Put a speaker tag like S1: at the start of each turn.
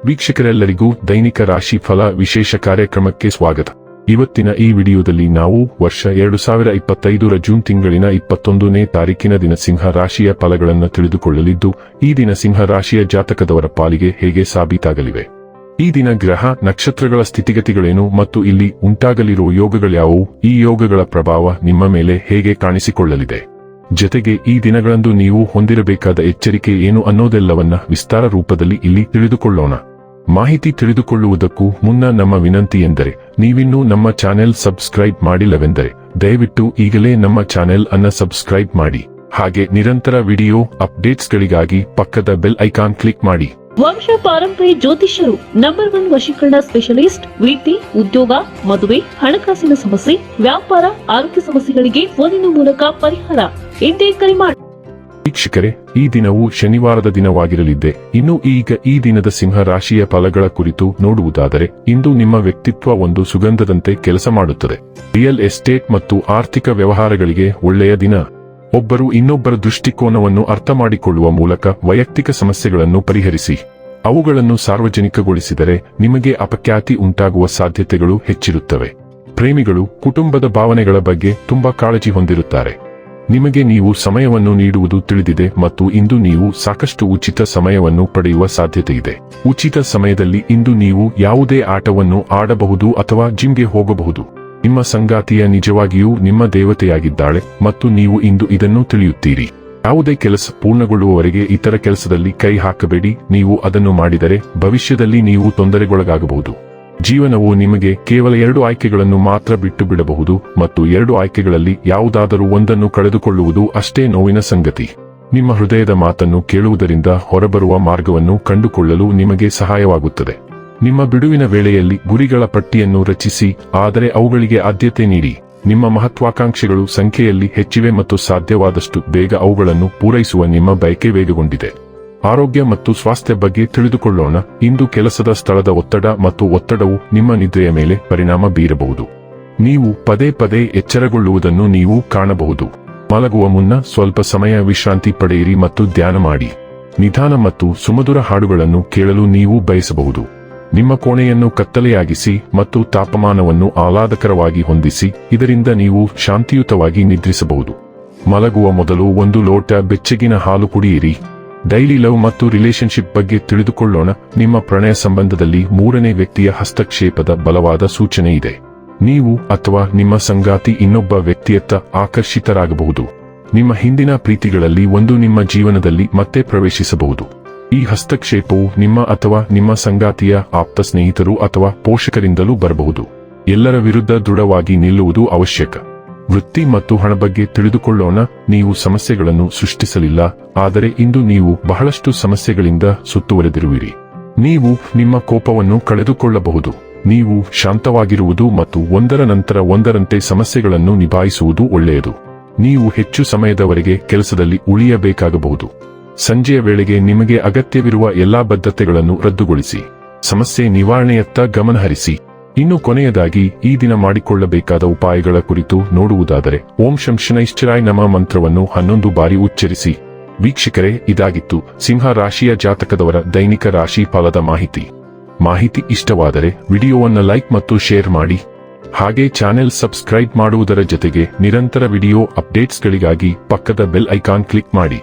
S1: ವೀಕ್ಷಕರೆಲ್ಲರಿಗೂ ದೈನಿಕ ರಾಶಿ ಫಲ ವಿಶೇಷ ಕಾರ್ಯಕ್ರಮಕ್ಕೆ ಸ್ವಾಗತ. ಇವತ್ತಿನ ಈ ವಿಡಿಯೋದಲ್ಲಿ ನಾವು ವರ್ಷ 2025ರ ಜೂನ್ ತಿಂಗಳಿನ 21ನೇ ತಾರೀಕಿನ ದಿನ ಸಿಂಹ ರಾಶಿಯ ಫಲಗಳನ್ನು ತಿಳಿದುಕೊಳ್ಳಲಿದ್ದು, ಈ ದಿನ ಸಿಂಹ ರಾಶಿಯ ಜಾತಕದವರ ಪಾಲಿಗೆ ಹೇಗೆ ಸಾಬೀತಾಗಲಿವೆ, ಈ ದಿನ ಗ್ರಹ ನಕ್ಷತ್ರಗಳ ಸ್ಥಿತಿಗತಿಗಳೇನು ಮತ್ತು ಇಲ್ಲಿ ಉಂಟಾಗಲಿರುವ ಯೋಗಗಳ್ಯಾವುವು, ಈ ಯೋಗಗಳ ಪ್ರಭಾವ ನಿಮ್ಮ ಮೇಲೆ ಹೇಗೆ ಕಾಣಿಸಿಕೊಳ್ಳಲಿದೆ, ಜೊತೆಗೆ ಈ ದಿನಗಳಂದು ನೀವು ಹೊಂದಿರಬೇಕಾದ ಎಚ್ಚರಿಕೆ ಏನು ಅನ್ನೋದೆಲ್ಲವನ್ನ ವಿಸ್ತಾರ ರೂಪದಲ್ಲಿ ಇಲ್ಲಿ ತಿಳಿದುಕೊಳ್ಳೋಣ. ಮಾಹಿತಿ ತಿಳಿದುಕೊಳ್ಳುವುದಕ್ಕೂ ಮುನ್ನ ನಮ್ಮ ವಿನಂತಿ ಎಂದರೆ, ನೀವಿನ್ನೂ ನಮ್ಮ ಚಾನೆಲ್ ಸಬ್ಸ್ಕ್ರೈಬ್ ಮಾಡಿಲ್ಲವೆಂದರೆ ದಯವಿಟ್ಟು ಈಗಲೇ ನಮ್ಮ ಚಾನೆಲ್ ಅನ್ನ ಸಬ್ಸ್ಕ್ರೈಬ್ ಮಾಡಿ. ಹಾಗೆ ನಿರಂತರ ವಿಡಿಯೋ ಅಪ್ಡೇಟ್ಸ್ಗಳಿಗಾಗಿ ಪಕ್ಕದ ಬೆಲ್ ಐಕಾನ್ ಕ್ಲಿಕ್ ಮಾಡಿ.
S2: ವಂಶ ಪಾರಂಪರ್ಯ ಜ್ಯೋತಿಷ್ಯರು ನಂಬರ್ 1 ವಶೀಕರಣ ಸ್ಪೆಷಲಿಸ್ಟ್. ವೃತ್ತಿ, ಉದ್ಯೋಗ, ಮದುವೆ, ಹಣಕಾಸಿನ ಸಮಸ್ಯೆ, ವ್ಯಾಪಾರ, ಆರೋಗ್ಯ ಸಮಸ್ಯೆಗಳಿಗೆ ಫೋನಿನ ಮೂಲಕ ಪರಿಹಾರ. ಇಂದೇ ಕರೆ ಮಾಡಿ.
S1: ವೀಕ್ಷಕರೇ, ಈ ದಿನವು ಶನಿವಾರದ ದಿನವಾಗಿರಲಿದೆ. ಇನ್ನು ಈಗ ಈ ದಿನದ ಸಿಂಹ ರಾಶಿಯ ಫಲಗಳ ಕುರಿತು ನೋಡುವುದಾದರೆ, ಇಂದು ನಿಮ್ಮ ವ್ಯಕ್ತಿತ್ವ ಒಂದು ಸುಗಂಧದಂತೆ ಕೆಲಸ ಮಾಡುತ್ತದೆ. ರಿಯಲ್ ಎಸ್ಟೇಟ್ ಮತ್ತು ಆರ್ಥಿಕ ವ್ಯವಹಾರಗಳಿಗೆ ಒಳ್ಳೆಯ ದಿನ. ಒಬ್ಬರು ಇನ್ನೊಬ್ಬರ ದೃಷ್ಟಿಕೋನವನ್ನು ಅರ್ಥ ಮಾಡಿಕೊಳ್ಳುವ ಮೂಲಕ ವೈಯಕ್ತಿಕ ಸಮಸ್ಯೆಗಳನ್ನು ಪರಿಹರಿಸಿ ಅವುಗಳನ್ನು ಸಾರ್ವಜನಿಕಗೊಳಿಸಿದರೆ ನಿಮಗೆ ಅಪಖ್ಯಾತಿ ಉಂಟಾಗುವ ಸಾಧ್ಯತೆಗಳು ಹೆಚ್ಚಿರುತ್ತವೆ. ಪ್ರೇಮಿಗಳು ಕುಟುಂಬದ ಭಾವನೆಗಳ ಬಗ್ಗೆ ತುಂಬಾ ಕಾಳಜಿ ಹೊಂದಿರುತ್ತಾರೆ. ನಿಮಗೆ ನೀವು ಸಮಯವನ್ನು ನೀಡುವುದು ತಿಳಿದಿದೆ ಮತ್ತು ಇಂದು ನೀವು ಸಾಕಷ್ಟು ಉಚಿತ ಸಮಯವನ್ನು ಪಡೆಯುವ ಸಾಧ್ಯತೆಯಿದೆ. ಉಚಿತ ಸಮಯದಲ್ಲಿ ಇಂದು ನೀವು ಯಾವುದೇ ಆಟವನ್ನು ಆಡಬಹುದು ಅಥವಾ ಜಿಮ್ಗೆ ಹೋಗಬಹುದು. ನಿಮ್ಮ ಸಂಗಾತಿಯ ನಿಜವಾಗಿಯೂ ನಿಮ್ಮ ದೇವತೆಯಾಗಿದ್ದಾಳೆ ಮತ್ತು ನೀವು ಇಂದು ಇದನ್ನು ತಿಳಿಯುತ್ತೀರಿ. ಯಾವುದೇ ಕೆಲಸ ಪೂರ್ಣಗೊಳ್ಳುವವರೆಗೆ ಇತರ ಕೆಲಸದಲ್ಲಿ ಕೈ ಹಾಕಬೇಡಿ. ನೀವು ಅದನ್ನು ಮಾಡಿದರೆ ಭವಿಷ್ಯದಲ್ಲಿ ನೀವು ತೊಂದರೆಗೊಳಗಾಗಬಹುದು. ಜೀವನವು ನಿಮಗೆ ಕೇವಲ 2 ಆಯ್ಕೆಗಳನ್ನು ಮಾತ್ರ ಬಿಟ್ಟು ಬಿಡಬಹುದು ಮತ್ತು 2 ಆಯ್ಕೆಗಳಲ್ಲಿ ಯಾವುದಾದರೂ ಒಂದನ್ನು ಕಳೆದುಕೊಳ್ಳುವುದು ಅಷ್ಟೇ ನೋವಿನ ಸಂಗತಿ. ನಿಮ್ಮ ಹೃದಯದ ಮಾತನ್ನು ಕೇಳುವುದರಿಂದ ಹೊರಬರುವ ಮಾರ್ಗವನ್ನು ಕಂಡುಕೊಳ್ಳಲು ನಿಮಗೆ ಸಹಾಯವಾಗುತ್ತದೆ. ನಿಮ್ಮ ಬಿಡುವಿನ ವೇಳೆಯಲ್ಲಿ ಗುರಿಗಳ ಪಟ್ಟಿಯನ್ನು ರಚಿಸಿ, ಆದರೆ ಅವುಗಳಿಗೆ ಆದ್ಯತೆ ನೀಡಿ. ನಿಮ್ಮ ಮಹತ್ವಾಕಾಂಕ್ಷೆಗಳು ಸಂಖ್ಯೆಯಲ್ಲಿ ಹೆಚ್ಚಿವೆ ಮತ್ತು ಸಾಧ್ಯವಾದಷ್ಟು ಬೇಗ ಅವುಗಳನ್ನು ಪೂರೈಸುವ ನಿಮ್ಮ ಬಯಕೆ ವೇಗಗೊಂಡಿದೆ. ಆರೋಗ್ಯ ಮತ್ತು ಸ್ವಾಸ್ಥ್ಯ ಬಗ್ಗೆ ತಿಳಿದುಕೊಳ್ಳೋಣ. ಇಂದು ಕೆಲಸದ ಸ್ಥಳದ ಒತ್ತಡ ಮತ್ತು ಒತ್ತಡವು ನಿಮ್ಮ ನಿದ್ರೆಯ ಮೇಲೆ ಪರಿಣಾಮ ಬೀರಬಹುದು. ನೀವು ಪದೇ ಪದೇ ಎಚ್ಚರಗೊಳ್ಳುವುದನ್ನು ನೀವು ಕಾಣಬಹುದು. ಮಲಗುವ ಮುನ್ನ ಸ್ವಲ್ಪ ಸಮಯ ವಿಶ್ರಾಂತಿ ಪಡೆಯಿರಿ ಮತ್ತು ಧ್ಯಾನ ಮಾಡಿ. ನಿಧಾನ ಮತ್ತು ಸುಮಧುರ ಹಾಡುಗಳನ್ನು ಕೇಳಲು ನೀವು ಬಯಸಬಹುದು. ನಿಮ್ಮ ಕೋಣೆಯನ್ನು ಕತ್ತಲೆಯಾಗಿಸಿ ಮತ್ತು ತಾಪಮಾನವನ್ನು ಆಹ್ಲಾದಕರವಾಗಿ ಹೊಂದಿಸಿ, ಇದರಿಂದ ನೀವು ಶಾಂತಿಯುತವಾಗಿ ನಿದ್ರಿಸಬಹುದು. ಮಲಗುವ ಮೊದಲು 1 ಲೋಟ ಬೆಚ್ಚಗಿನ ಹಾಲು ಕುಡಿಯಿರಿ. ಡೈಲಿ ಲವ್ ಮತ್ತು ರಿಲೇಶನ್ಶಿಪ್ ಬಗ್ಗೆ ತಿಳಿದುಕೊಳ್ಳೋಣ. ನಿಮ್ಮ ಪ್ರಣಯ ಸಂಬಂಧದಲ್ಲಿ 3ನೇ ವ್ಯಕ್ತಿಯ ಹಸ್ತಕ್ಷೇಪದ ಬಲವಾದ ಸೂಚನೆ ಇದೆ. ನೀವು ಅಥವಾ ನಿಮ್ಮ ಸಂಗಾತಿ ಇನ್ನೊಬ್ಬ ವ್ಯಕ್ತಿಯತ್ತ ಆಕರ್ಷಿತರಾಗಬಹುದು. ನಿಮ್ಮ ಹಿಂದಿನ ಪ್ರೀತಿಗಳಲ್ಲಿ ಒಂದು ನಿಮ್ಮ ಜೀವನದಲ್ಲಿ ಮತ್ತೆ ಪ್ರವೇಶಿಸಬಹುದು. ಈ ಹಸ್ತಕ್ಷೇಪವು ನಿಮ್ಮ ಅಥವಾ ನಿಮ್ಮ ಸಂಗಾತಿಯ ಆಪ್ತ ಸ್ನೇಹಿತರು ಅಥವಾ ಪೋಷಕರಿಂದಲೂ ಬರಬಹುದು. ಎಲ್ಲರ ವಿರುದ್ಧ ದೃಢವಾಗಿ ನಿಲ್ಲುವುದು ಅವಶ್ಯಕ. ವೃತ್ತಿ ಮತ್ತು ಹಣ ಬಗ್ಗೆ ತಿಳಿದುಕೊಳ್ಳೋಣ. ನೀವು ಸಮಸ್ಯೆಗಳನ್ನು ಸೃಷ್ಟಿಸಲಿಲ್ಲ, ಆದರೆ ಇಂದು ನೀವು ಬಹಳಷ್ಟು ಸಮಸ್ಯೆಗಳಿಂದ ಸುತ್ತುವರೆದಿರುವಿರಿ. ನೀವು ನಿಮ್ಮ ಕೋಪವನ್ನು ಕಳೆದುಕೊಳ್ಳಬಹುದು. ನೀವು ಶಾಂತವಾಗಿರುವುದು ಮತ್ತು ಒಂದರ ನಂತರ ಒಂದರಂತೆ ಸಮಸ್ಯೆಗಳನ್ನು ನಿಭಾಯಿಸುವುದು ಒಳ್ಳೆಯದು. ನೀವು ಹೆಚ್ಚು ಸಮಯದವರೆಗೆ ಕೆಲಸದಲ್ಲಿ ಉಳಿಯಬೇಕಾಗಬಹುದು. ಸಂಜೆಯ ವೇಳೆಗೆ ನಿಮಗೆ ಅಗತ್ಯವಿರುವ ಎಲ್ಲಾ ಬದ್ಧತೆಗಳನ್ನು ರದ್ದುಗೊಳಿಸಿ ಸಮಸ್ಯೆ ನಿವಾರಣೆಯತ್ತ ಗಮನಹರಿಸಿ. ಇನ್ನು ಕೊನೆಯದಾಗಿ ಈ ದಿನ ಮಾಡಿಕೊಳ್ಳಬೇಕಾದ ಉಪಾಯಗಳ ಕುರಿತು ನೋಡುವುದಾದರೆ, ಓಂ ಶಂ ಶನೈಶ್ಚರಾಯ ನಮಃ ಮಂತ್ರವನ್ನು 11 ಬಾರಿ ಉಚ್ಚರಿಸಿ. ವೀಕ್ಷಕರೇ, ಇದಾಗಿತ್ತು ಸಿಂಹ ರಾಶಿಯ ಜಾತಕದವರ ದೈನಿಕ ರಾಶಿ ಫಲದ ಮಾಹಿತಿ ಇಷ್ಟವಾದರೆ ವಿಡಿಯೋವನ್ನು ಲೈಕ್ ಮತ್ತು ಶೇರ್ ಮಾಡಿ. ಹಾಗೆ ಚಾನೆಲ್ ಸಬ್ಸ್ಕ್ರೈಬ್ ಮಾಡುವುದರ ಜೊತೆಗೆ ನಿರಂತರ ವಿಡಿಯೋ ಅಪ್ಡೇಟ್ಸ್ಗಳಿಗಾಗಿ ಪಕ್ಕದ ಬೆಲ್ ಐಕಾನ್ ಕ್ಲಿಕ್ ಮಾಡಿ.